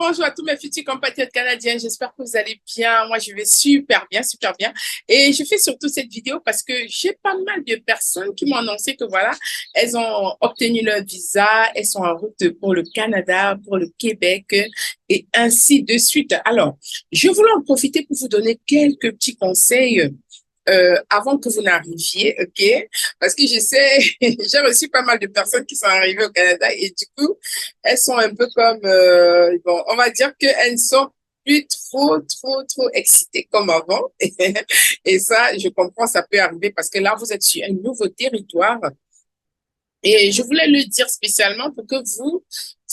Bonjour à tous mes futurs compatriotes canadiens. J'espère que vous allez bien. Moi, je vais super bien, super bien. Et je fais surtout cette vidéo parce que j'ai pas mal de personnes qui m'ont annoncé que voilà, elles ont obtenu leur visa, elles sont en route pour le Canada, pour le Québec et ainsi de suite. Alors, je voulais en profiter pour vous donner quelques petits conseils avant que vous n'arriviez, ok? Parce que je sais, j'ai reçu pas mal de personnes qui sont arrivées au Canada et du coup, elles sont un peu comme, bon, on va dire qu'elles ne sont plus trop excitées comme avant. Et ça, je comprends, ça peut arriver parce que là, vous êtes sur un nouveau territoire et je voulais le dire spécialement pour que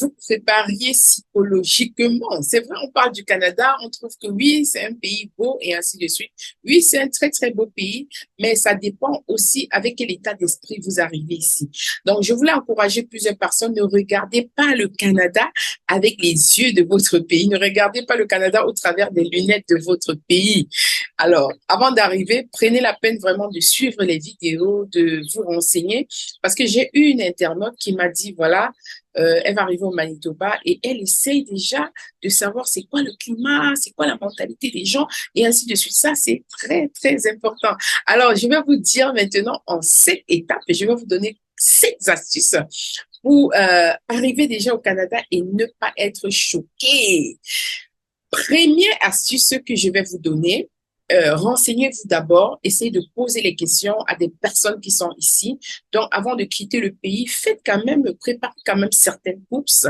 vous prépariez psychologiquement. C'est vrai, on parle du Canada, on trouve que oui, c'est un pays beau et ainsi de suite. Oui, c'est un très beau pays, mais ça dépend aussi avec quel état d'esprit vous arrivez ici. Donc, je voulais encourager plusieurs personnes, ne regardez pas le Canada avec les yeux de votre pays. Ne regardez pas le Canada au travers des lunettes de votre pays. Alors, avant d'arriver, prenez la peine vraiment de suivre les vidéos, de vous renseigner parce que j'ai eu une internaute qui m'a dit, voilà, elle va arriver au Manitoba et elle essaye déjà de savoir c'est quoi le climat, c'est quoi la mentalité des gens et ainsi de suite. Ça, c'est très important. Alors, je vais vous dire maintenant en 7 étapes et je vais vous donner 7 astuces pour arriver déjà au Canada et ne pas être choqué. Première astuce que je vais vous donner, renseignez-vous d'abord, essayez de poser les questions à des personnes qui sont ici. Donc, avant de quitter le pays, faites quand même, préparez quand même certaines courses.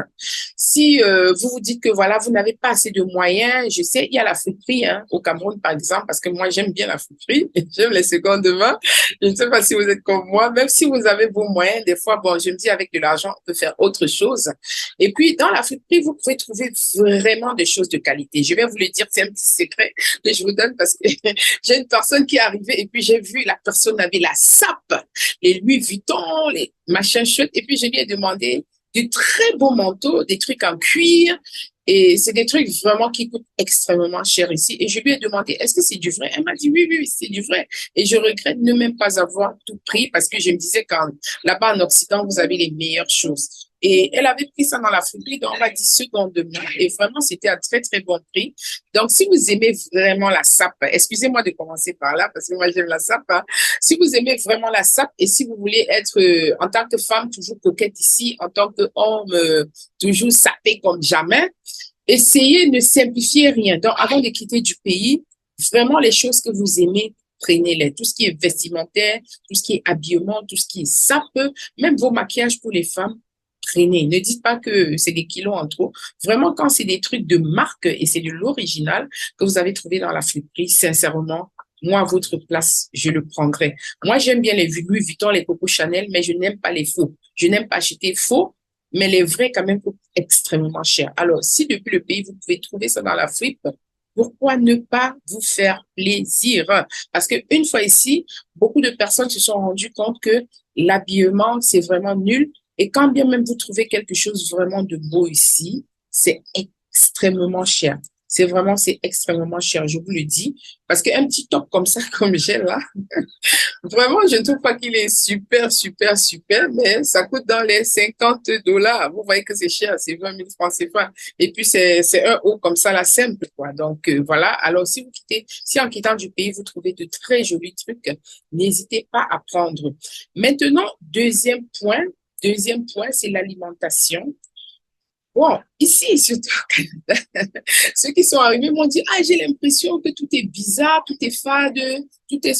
Si vous vous dites que voilà, vous n'avez pas assez de moyens, je sais, il y a la friterie hein, au Cameroun, par exemple, parce que moi, j'aime bien la friterie, j'aime les secondes mains. Je ne sais pas si vous êtes comme moi, même si vous avez vos moyens, des fois, bon, je me dis avec de l'argent, on peut faire autre chose. Et puis, dans la friterie, vous pouvez trouver vraiment des choses de qualité. Je vais vous le dire, c'est un petit secret que je vous donne parce que j'ai une personne qui est arrivée et puis j'ai vu la personne avait la sape, les Louis Vuitton, les machins chouettes. Et puis, je lui ai demandé du très beaux manteaux, des trucs en cuir. Et c'est des trucs vraiment qui coûtent extrêmement cher ici. Et je lui ai demandé, est-ce que c'est du vrai? Elle m'a dit, oui, c'est du vrai. Et je regrette de ne même pas avoir tout pris parce que je me disais quand là-bas en Occident, vous avez les meilleures choses. Et elle avait pris ça dans la friperie, donc on va dire secondement. Et vraiment, c'était à très bon prix. Donc, si vous aimez vraiment la sape, excusez-moi de commencer par là, parce que moi, j'aime la sape. Hein. Si vous aimez vraiment la sape et si vous voulez être, en tant que femme, toujours coquette ici, en tant qu'homme, toujours sapé comme jamais, essayez, ne simplifiez rien. Donc, avant de quitter du pays, vraiment les choses que vous aimez, prenez-les. Tout ce qui est vestimentaire, tout ce qui est habillement, tout ce qui est sape, même vos maquillages pour les femmes, prenez. Ne dites pas que c'est des kilos en trop. Vraiment, quand c'est des trucs de marque et c'est de l'original que vous avez trouvé dans la friperie, sincèrement, moi, à votre place, je le prendrais. Moi, j'aime bien les Louis Vuitton, les Coco Chanel, mais je n'aime pas les faux. Je n'aime pas acheter faux, mais les vrais, quand même, coûtent extrêmement cher. Alors, si depuis le pays, vous pouvez trouver ça dans la fripe, pourquoi ne pas vous faire plaisir? Parce que une fois ici, beaucoup de personnes se sont rendues compte que l'habillement, c'est vraiment nul. Et quand bien même vous trouvez quelque chose vraiment de beau ici, c'est extrêmement cher. C'est extrêmement cher, je vous le dis. Parce qu'un petit top comme ça, comme j'ai là, vraiment, je ne trouve pas qu'il est super, mais ça coûte dans les 50 $. Vous voyez que c'est cher, c'est 20 000 francs CFA. Et puis, c'est un haut comme ça, la simple, quoi. Donc, voilà. Alors, si en quittant du pays, vous trouvez de très jolis trucs, n'hésitez pas à prendre. Maintenant, deuxième point, c'est l'alimentation. Bon, ici, surtout au Canada, ceux qui sont arrivés m'ont dit, ah, j'ai l'impression que tout est bizarre, tout est fade, tout est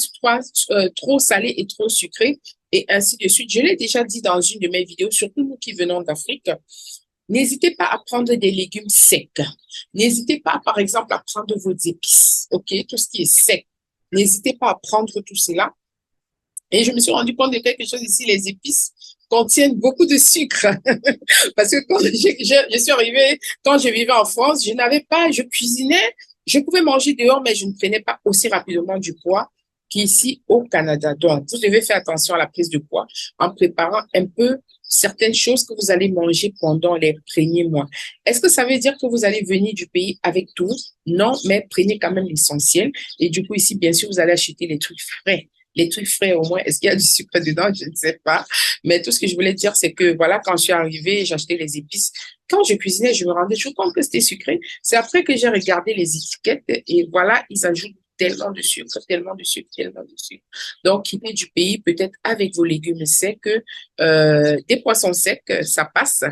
trop salé et trop sucré, et ainsi de suite. Je l'ai déjà dit dans une de mes vidéos, surtout nous qui venons d'Afrique. N'hésitez pas à prendre des légumes secs. N'hésitez pas, par exemple, à prendre vos épices, ok? Tout ce qui est sec. N'hésitez pas à prendre tout cela. Et je me suis rendu compte de quelque chose ici, les épices contiennent beaucoup de sucre. Parce que quand je suis arrivée, quand je vivais en France, je n'avais pas, je cuisinais, je pouvais manger dehors, mais je ne prenais pas aussi rapidement du poids qu'ici au Canada. Donc, vous devez faire attention à la prise de poids en préparant un peu certaines choses que vous allez manger pendant les premiers mois. Est-ce que ça veut dire que vous allez venir du pays avec tout? Non, mais prenez quand même l'essentiel. Et du coup, ici, bien sûr, vous allez acheter les trucs frais, les trucs frais au moins, est-ce qu'il y a du sucre dedans? Je ne sais pas. Mais tout ce que je voulais dire, c'est que voilà, quand je suis arrivée, j'achetais les épices. Quand je cuisinais, je me rendais compte que c'était sucré. C'est après que j'ai regardé les étiquettes et voilà, ils ajoutent tellement de sucre, tellement de sucre, tellement de sucre. Donc, quitter du pays, peut-être avec vos légumes secs, des poissons secs, ça passe,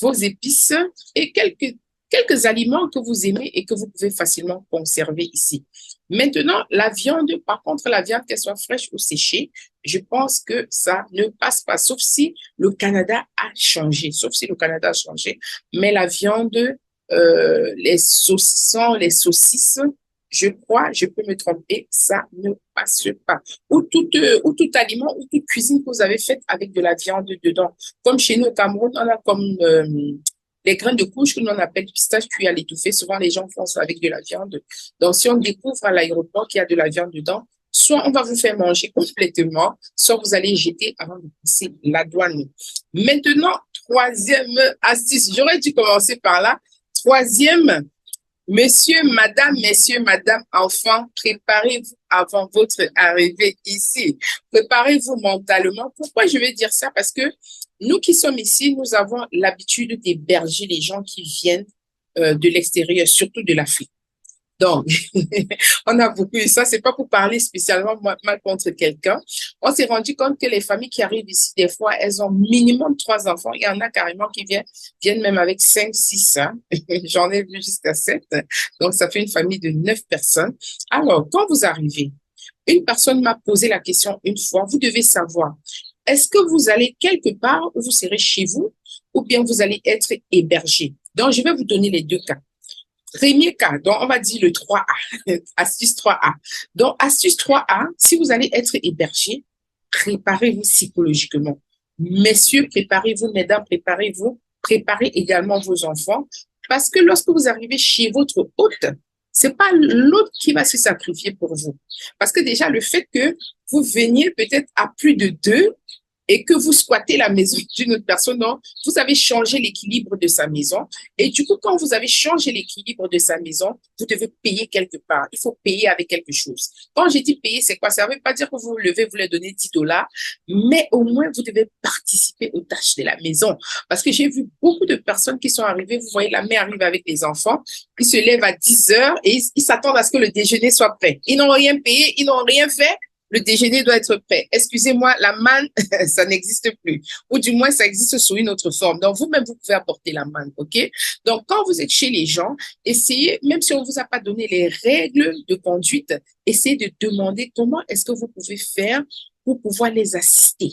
vos épices et quelques aliments que vous aimez et que vous pouvez facilement conserver ici. Maintenant, la viande, par contre, la viande, qu'elle soit fraîche ou séchée, je pense que ça ne passe pas, sauf si le Canada a changé, sauf si le Canada a changé. Mais la viande, les saucissons, les saucisses, je crois, je peux me tromper, ça ne passe pas. Ou tout aliment, ou toute cuisine que vous avez faite avec de la viande dedans. Comme chez nous au Cameroun, on a comme les graines de couche que l'on appelle pistache cuit à l'étouffée. Souvent, les gens font ça avec de la viande. Donc, si on découvre à l'aéroport qu'il y a de la viande dedans, soit on va vous faire manger complètement, soit vous allez jeter avant de passer la douane. Maintenant, troisième astuce. J'aurais dû commencer par là. Troisième, messieurs, madame, enfants, préparez-vous avant votre arrivée ici. Préparez-vous mentalement. Pourquoi je vais dire ça? Parce que nous qui sommes ici, nous avons l'habitude d'héberger les gens qui viennent de l'extérieur, surtout de l'Afrique. Donc, on a beaucoup eu ça. C'est pas pour parler spécialement mal contre quelqu'un. On s'est rendu compte que les familles qui arrivent ici, des fois, elles ont minimum 3 enfants. Il y en a carrément qui viennent même avec 5, 6. Hein. J'en ai vu jusqu'à 7. Donc, ça fait une famille de 9 personnes. Alors, quand vous arrivez, une personne m'a posé la question une fois. Vous devez savoir, est-ce que vous allez quelque part où vous serez chez vous ou bien vous allez être hébergé? Donc, je vais vous donner les deux cas. Premier cas, donc on va dire le 3A, astuce 3A. Donc, astuce 3A, si vous allez être hébergé, préparez-vous psychologiquement. Messieurs, préparez-vous, mesdames, préparez-vous, préparez également vos enfants, parce que lorsque vous arrivez chez votre hôte, c'est pas l'autre qui va se sacrifier pour vous. Parce que déjà, le fait que vous veniez peut-être à plus de 2, et que vous squattez la maison d'une autre personne, donc vous avez changé l'équilibre de sa maison. Et du coup, quand vous avez changé l'équilibre de sa maison, vous devez payer quelque part. Il faut payer avec quelque chose. Quand j'ai dit payer, c'est quoi? Ça ne veut pas dire que vous vous levez, vous leur donnez 10 $, mais au moins, vous devez participer aux tâches de la maison. Parce que j'ai vu beaucoup de personnes qui sont arrivées, vous voyez, la mère arrive avec les enfants, ils se lèvent à 10 heures et ils s'attendent à ce que le déjeuner soit prêt. Ils n'ont rien payé, ils n'ont rien fait. Le déjeuner doit être prêt. Excusez-moi, la manne, ça n'existe plus. Ou du moins, ça existe sous une autre forme. Donc, vous-même, vous pouvez apporter la manne, OK? Donc, quand vous êtes chez les gens, essayez, même si on ne vous a pas donné les règles de conduite, essayez de demander comment est-ce que vous pouvez faire pour pouvoir les assister.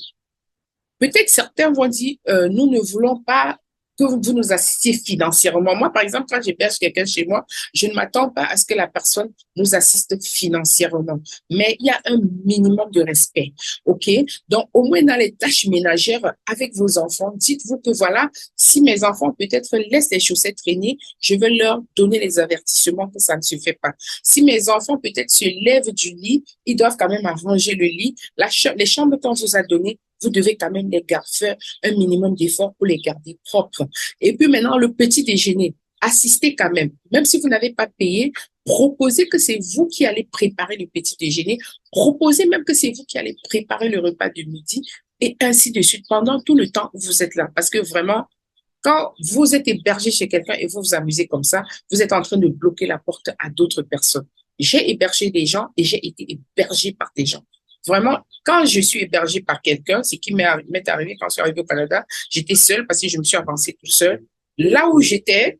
Peut-être certains vont dire, nous ne voulons pas que vous nous assistiez financièrement. Moi, par exemple, quand j'héberge quelqu'un chez moi, je ne m'attends pas à ce que la personne nous assiste financièrement. Mais il y a un minimum de respect, OK? Donc, au moins dans les tâches ménagères avec vos enfants, dites-vous que voilà, si mes enfants peut-être laissent les chaussettes traîner, je vais leur donner les avertissements que ça ne se fait pas. Si mes enfants peut-être se lèvent du lit, ils doivent quand même arranger le lit. Les chambres qu'on vous a données, vous devez quand même les garder, faire un minimum d'efforts pour les garder propres. Et puis maintenant, le petit déjeuner, assistez quand même. Même si vous n'avez pas payé, proposez que c'est vous qui allez préparer le petit déjeuner. Proposez même que c'est vous qui allez préparer le repas de midi et ainsi de suite pendant tout le temps où vous êtes là. Parce que vraiment, quand vous êtes hébergé chez quelqu'un et vous vous amusez comme ça, vous êtes en train de bloquer la porte à d'autres personnes. J'ai hébergé des gens et j'ai été hébergé par des gens. Vraiment, quand je suis hébergée par quelqu'un, ce qui m'est arrivé quand je suis arrivée au Canada, j'étais seule parce que je me suis avancée toute seule. Là où j'étais,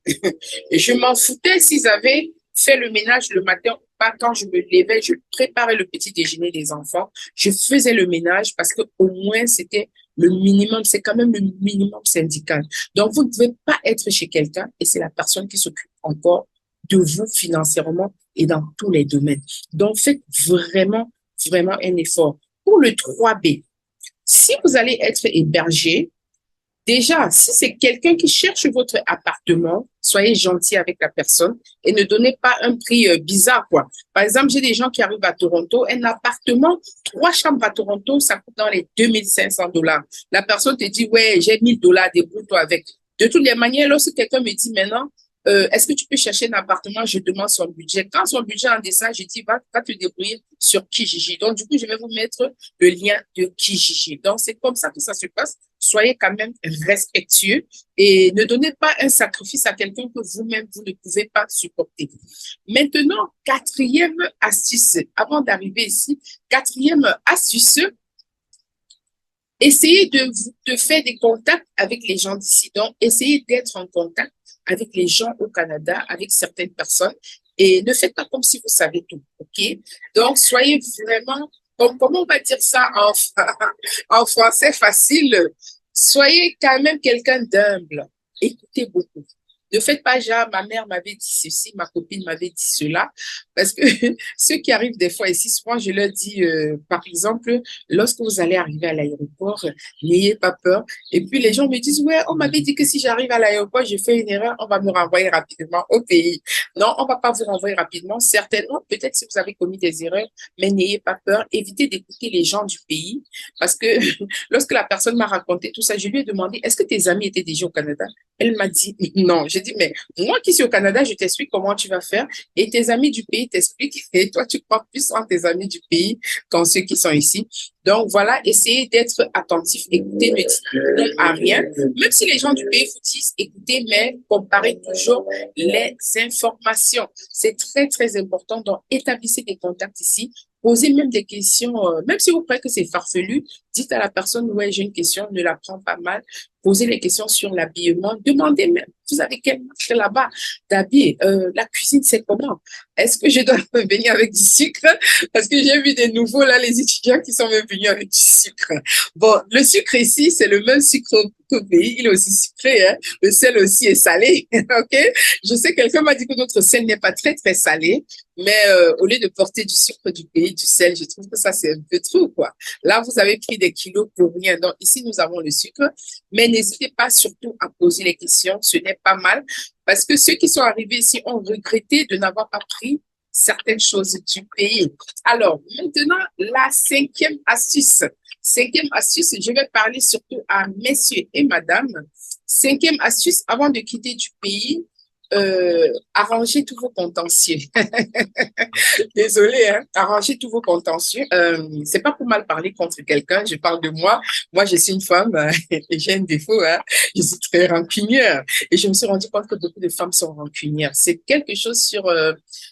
je m'en foutais s'ils avaient fait le ménage le matin ou pas. Quand je me levais, je préparais le petit déjeuner des enfants. Je faisais le ménage parce que au moins c'était le minimum. C'est quand même le minimum syndical. Donc, vous ne pouvez pas être chez quelqu'un et c'est la personne qui s'occupe encore de vous financièrement et dans tous les domaines. Donc, faites vraiment un effort. Pour le 3B, si vous allez être hébergé, déjà, si c'est quelqu'un qui cherche votre appartement, soyez gentil avec la personne et ne donnez pas un prix bizarre, quoi. Par exemple, j'ai des gens qui arrivent à Toronto, un appartement, 3 chambres à Toronto, ça coûte dans les 2 500 $. La personne te dit, ouais, j'ai 1 000 $, débrouille-toi avec. De toutes les manières, lorsque quelqu'un me dit maintenant, est-ce que tu peux chercher un appartement? Je demande son budget. Quand son budget est en dessin, je dis, va te débrouiller sur Kijiji. Donc, du coup, je vais vous mettre le lien de Kijiji. Donc, c'est comme ça que ça se passe. Soyez quand même respectueux et ne donnez pas un sacrifice à quelqu'un que vous-même, vous ne pouvez pas supporter. Maintenant, quatrième astuce, avant d'arriver ici, quatrième astuce, essayez de faire des contacts avec les gens d'ici. Donc, essayez d'être en contact avec les gens au Canada, avec certaines personnes, et ne faites pas comme si vous savez tout, OK? Donc, soyez vraiment, comment on va dire ça en français facile? Soyez quand même quelqu'un d'humble. Écoutez beaucoup. Ne faites pas genre, ma mère m'avait dit ceci, ma copine m'avait dit cela, parce que ceux qui arrivent des fois ici, souvent je leur dis, par exemple, lorsque vous allez arriver à l'aéroport, n'ayez pas peur. Et puis les gens me disent, ouais, on m'avait dit que si j'arrive à l'aéroport, je fais une erreur, on va me renvoyer rapidement au pays. Non, on va pas vous renvoyer rapidement. Certainement, peut-être si vous avez commis des erreurs, mais n'ayez pas peur. Évitez d'écouter les gens du pays, parce que lorsque la personne m'a raconté tout ça, je lui ai demandé, est-ce que tes amis étaient déjà au Canada? Elle m'a dit non. J'ai dit, mais moi qui suis au Canada, je t'explique comment tu vas faire et tes amis du pays t'expliquent et toi, tu crois plus en tes amis du pays qu'en ceux qui sont ici. Donc voilà, essayez d'être attentif, écoutez, ne dites non à rien. Même si les gens du pays vous disent, écoutez, mais comparez toujours les informations. C'est très, très important. Donc, établissez des contacts ici. Posez même des questions, même si vous croyez que c'est farfelu, dites à la personne, ouais, j'ai une question, ne la prends pas mal. Posez les questions sur l'habillement. Demandez même, vous avez quel marché là-bas d'habiller? La cuisine, c'est comment? Est-ce que je dois venir avec du sucre? Parce que j'ai vu des nouveaux, là, les étudiants qui sont même venus avec du sucre. Bon, le sucre ici, c'est le même sucre qu'au pays. Il est aussi sucré, hein. Le sel aussi est salé. OK? Je sais, quelqu'un m'a dit que notre sel n'est pas très, très salé. Mais au lieu de porter du sucre du pays, du sel, je trouve que ça, c'est un peu trop, quoi. Là, vous avez pris des kilos pour rien. Donc, ici, nous avons le sucre. Mais n'hésitez pas surtout à poser les questions. Ce n'est pas mal. Parce que ceux qui sont arrivés ici ont regretté de n'avoir pas pris certaines choses du pays. Alors, maintenant, la cinquième astuce. Cinquième astuce, je vais parler surtout à messieurs et madame. Cinquième astuce, avant de quitter du pays, arrangez tous vos contentieux. Désolée, hein? Arrangez tous vos contentieux. C'est pas pour mal parler contre quelqu'un, je parle de moi. Moi, je suis une femme et j'ai un défaut, hein? Je suis très rancunière. Et je me suis rendu compte que beaucoup de femmes sont rancunières. C'est quelque chose sur...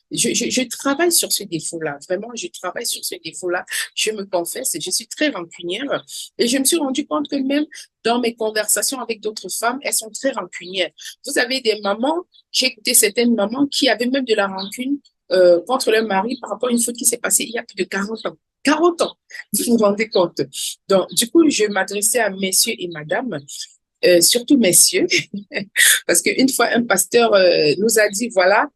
je travaille sur ce défaut-là. Vraiment, je travaille sur ce défaut-là. Je me confesse, je suis très rancunière. Et je me suis rendu compte que même dans mes conversations avec d'autres femmes, elles sont très rancunières. Vous avez des mamans, j'ai écouté certaines mamans qui avaient même de la rancune contre leur mari par rapport à une faute qui s'est passée il y a plus de 40 ans. 40 ans, vous vous rendez compte. Donc, du coup, je m'adressais à messieurs et madame, surtout messieurs, parce qu'une fois, un pasteur nous a dit, voilà,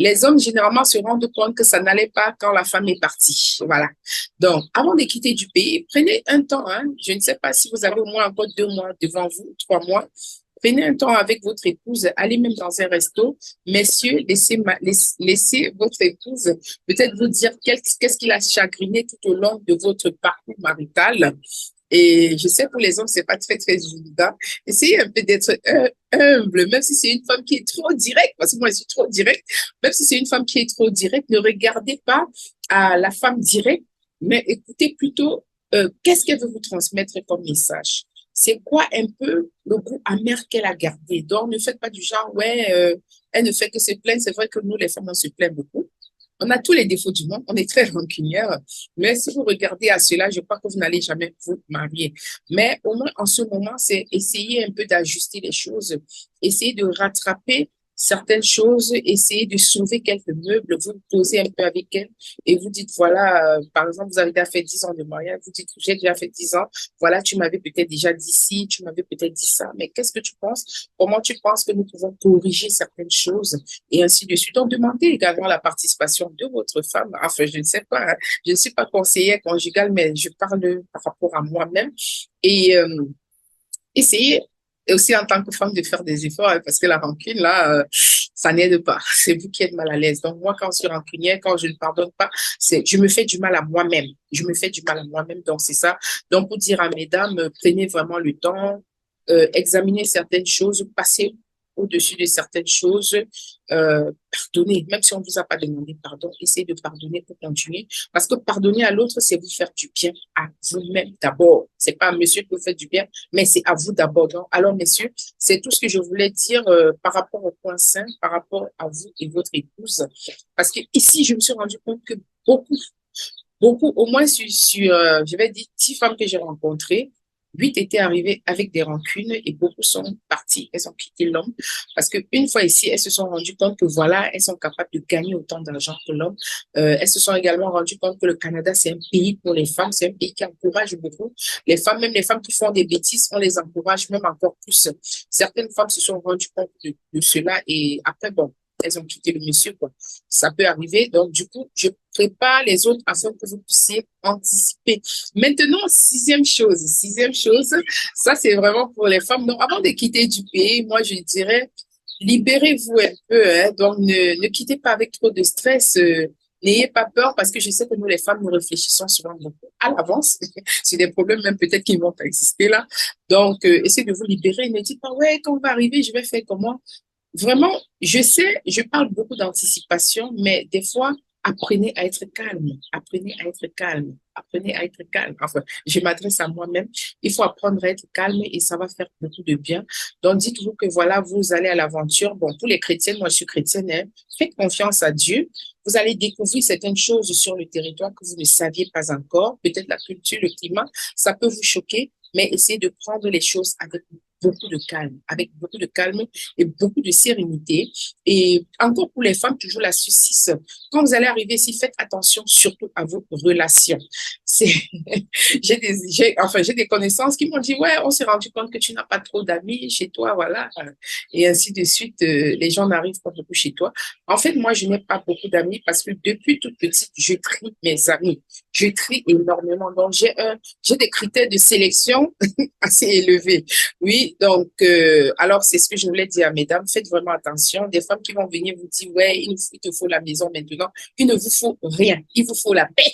les hommes généralement se rendent compte que ça n'allait pas quand la femme est partie. Voilà. Donc, avant de quitter du pays, prenez un temps, hein, je ne sais pas si vous avez au moins encore 2 mois devant vous, 3 mois. Prenez un temps avec votre épouse, allez même dans un resto. Messieurs, laissez votre épouse peut-être vous dire qu'est-ce qui l'a chagriné tout au long de votre parcours marital. Et je sais pour les hommes, c'est pas très, très évident. Essayez un peu d'être humble, même si c'est une femme qui est trop directe, parce que moi, je suis trop directe. Même si c'est une femme qui est trop directe, ne regardez pas à la femme directe, mais écoutez plutôt qu'est-ce qu'elle veut vous transmettre comme message. C'est quoi un peu le goût amer qu'elle a gardé. Donc, ne faites pas du genre, ouais, elle ne fait que se plaindre. C'est vrai que nous, les femmes, on se plaint beaucoup. On a tous les défauts du monde, on est très rancunière, mais si vous regardez à cela, je crois que vous n'allez jamais vous marier. Mais au moins, en ce moment, c'est essayer un peu d'ajuster les choses, essayer de rattraper certaines choses, essayer de sauver quelques meubles, vous posez un peu avec elle et vous dites, voilà, par exemple, vous avez déjà fait 10 ans de mariage, vous dites, j'ai déjà fait 10 ans, voilà, tu m'avais peut-être déjà dit ci, tu m'avais peut-être dit ça, mais qu'est-ce que tu penses? Comment tu penses que nous pouvons corriger certaines choses? Et ainsi de suite. Donc, demandez également la participation de votre femme. Enfin, je ne sais pas, hein. Je ne suis pas conseillère conjugale, mais je parle par rapport à moi-même. Et essayez aussi en tant que femme de faire des efforts, hein, parce que la rancune, là, ça n'aide pas. C'est vous qui êtes mal à l'aise. Donc, moi, quand je suis rancunière, quand je ne pardonne pas, je me fais du mal à moi-même. Je me fais du mal à moi-même. Donc, c'est ça. Donc, pour dire à mesdames, prenez vraiment le temps, examinez certaines choses, passez au-dessus de certaines choses, pardonnez. Même si on ne vous a pas demandé pardon, essayez de pardonner pour continuer. Parce que pardonner à l'autre, c'est vous faire du bien à vous-même d'abord. C'est pas à monsieur que vous faites du bien, mais c'est à vous d'abord. Donc, alors, messieurs, c'est tout ce que je voulais dire par rapport au point 5, par rapport à vous et votre épouse. Parce que ici, je me suis rendu compte que beaucoup, au moins sur je vais dire, 10 femmes que j'ai rencontrées, 8 étaient arrivées avec des rancunes et beaucoup sont parties, elles ont quitté l'homme. Parce qu'une fois ici, elles se sont rendues compte que voilà, elles sont capables de gagner autant d'argent que l'homme. Elles se sont également rendues compte que le Canada, c'est un pays pour les femmes, c'est un pays qui encourage beaucoup. Les femmes, même les femmes qui font des bêtises, on les encourage même encore plus. Certaines femmes se sont rendues compte de cela et après, bon, elles ont quitté le monsieur, quoi. Ça peut arriver. Donc, du coup, je prépare les autres afin que vous puissiez anticiper. Maintenant, sixième chose, ça, c'est vraiment pour les femmes. Donc, avant de quitter du pays, moi, je dirais, libérez-vous un peu, hein. Donc, ne quittez pas avec trop de stress. N'ayez pas peur parce que je sais que nous, les femmes, nous réfléchissons souvent beaucoup à l'avance sur des problèmes même peut-être qui vont exister là. Donc, essayez de vous libérer. Ne dites pas, ouais, quand on va arriver, je vais faire comment? Vraiment, je sais, je parle beaucoup d'anticipation, mais des fois, apprenez à être calme, apprenez à être calme, apprenez à être calme. Enfin, je m'adresse à moi-même. Il faut apprendre à être calme et ça va faire beaucoup de bien. Donc, dites-vous que voilà, vous allez à l'aventure. Bon, pour les chrétiens, moi, je suis chrétienne, hein, faites confiance à Dieu. Vous allez découvrir certaines choses sur le territoire que vous ne saviez pas encore. Peut-être la culture, le climat, ça peut vous choquer, mais essayez de prendre les choses avec beaucoup de calme et beaucoup de sérénité. Et encore pour les femmes, toujours la sucice. Quand vous allez arriver ici, faites attention surtout à vos relations. C'est, j'ai des connaissances qui m'ont dit, ouais, on s'est rendu compte que tu n'as pas trop d'amis chez toi, voilà. Et ainsi de suite, les gens n'arrivent pas beaucoup chez toi. En fait, moi, je n'ai pas beaucoup d'amis parce que depuis toute petite, je trie mes amis. Je trie énormément. Donc, j'ai des critères de sélection assez élevés. Oui, donc, alors c'est ce que je voulais dire à mesdames, faites vraiment attention. Des femmes qui vont venir vous dire, ouais, il te faut la maison maintenant. Il ne vous faut rien. Il vous faut la paix.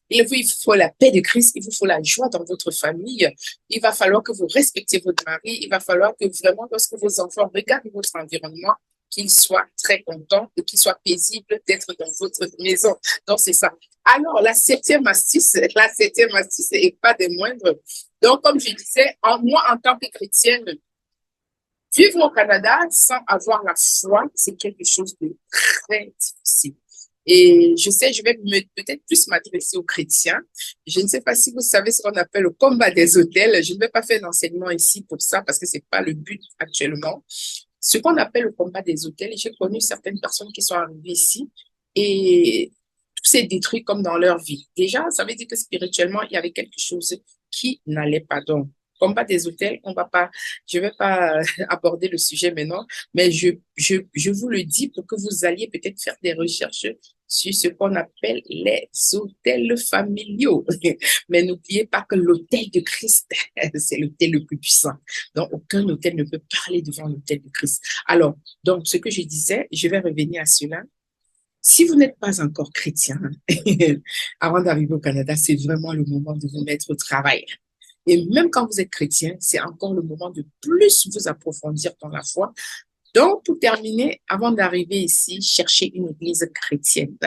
Il vous faut la paix de Christ. Il vous faut la joie dans votre famille. Il va falloir que vous respectiez votre mari. Il va falloir que vraiment, lorsque vos enfants regardent votre environnement, qu'ils soient très contents et qu'ils soient paisibles d'être dans votre maison. Donc, c'est ça. Alors, la septième astuce et pas des moindres. Donc, comme je disais, moi, en tant que chrétienne, vivre au Canada sans avoir la foi, c'est quelque chose de très difficile. Et je sais, je vais peut-être plus m'adresser aux chrétiens. Je ne sais pas si vous savez ce qu'on appelle le combat des hôtels. Je ne vais pas faire d'enseignement ici pour ça parce que c'est pas le but actuellement. Ce qu'on appelle le combat des hôtels, j'ai connu certaines personnes qui sont arrivées ici et tout s'est détruit comme dans leur vie. Déjà, ça veut dire que spirituellement, il y avait quelque chose qui n'allait pas. Donc, combat des hôtels, je vais pas aborder le sujet maintenant, mais je vous le dis pour que vous alliez peut-être faire des recherches sur ce qu'on appelle les hôtels familiaux. Mais n'oubliez pas que l'hôtel de Christ, c'est l'hôtel le plus puissant. Donc, aucun hôtel ne peut parler devant l'hôtel de Christ. Alors, donc, ce que je disais, je vais revenir à cela. Si vous n'êtes pas encore chrétien, avant d'arriver au Canada, c'est vraiment le moment de vous mettre au travail. Et même quand vous êtes chrétien, c'est encore le moment de plus vous approfondir dans la foi. Donc, pour terminer, avant d'arriver ici, cherchez une église chrétienne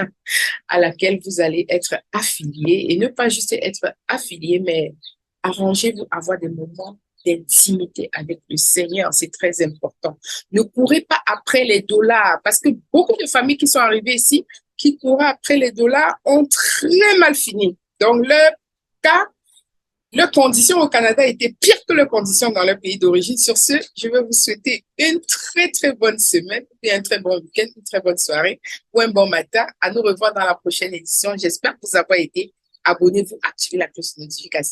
à laquelle vous allez être affilié et ne pas juste être affilié, mais arrangez-vous à avoir des moments d'intimité avec le Seigneur, c'est très important. Ne courez pas après les dollars parce que beaucoup de familles qui sont arrivées ici, qui courent après les dollars, ont très mal fini. Donc, leur cas, leurs conditions au Canada étaient pires que leurs conditions dans leur pays d'origine. Sur ce, je vais vous souhaiter une très, très bonne semaine et un très bon week-end, une très bonne soirée ou un bon matin. À nous revoir dans la prochaine édition. J'espère que vous avez été. Abonnez-vous, activez la cloche de notification.